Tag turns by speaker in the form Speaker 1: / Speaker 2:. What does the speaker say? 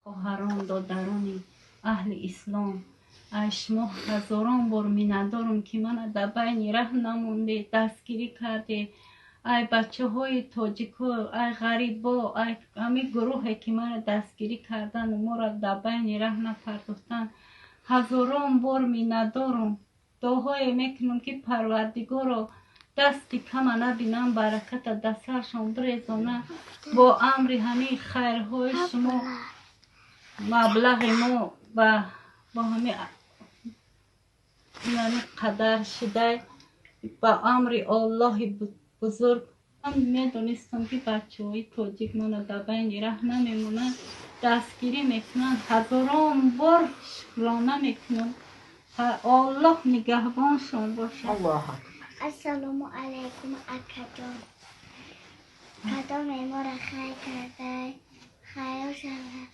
Speaker 1: خواهران دادران اهل اسلام، ای شما هزاران بار میندارم که من در بین ره نمونده دستگیری کرده. ای بچه های تاجیکا، ای غریبا، ای همه گروهی که من دستگیری کردن و ما را در بین ره نپرداختن، هزاران بار میندارم. دعای میکنم که پروردگار دستی کم نبینم، برکت دستشان بریزانه. با امر همه خیرهای شما مبلغ ما و با همه یعنی قدر شده با امر الله بزرگ. من میدونستم که بچه های تاجیک من در بین ره نمیمونن، دستگیری میکنن. هزاران بار شکرانه میکنم. الله نگهبانشان باشه.
Speaker 2: السلام علیکم اکا. کدام ما را خیر کرده، خیر شده.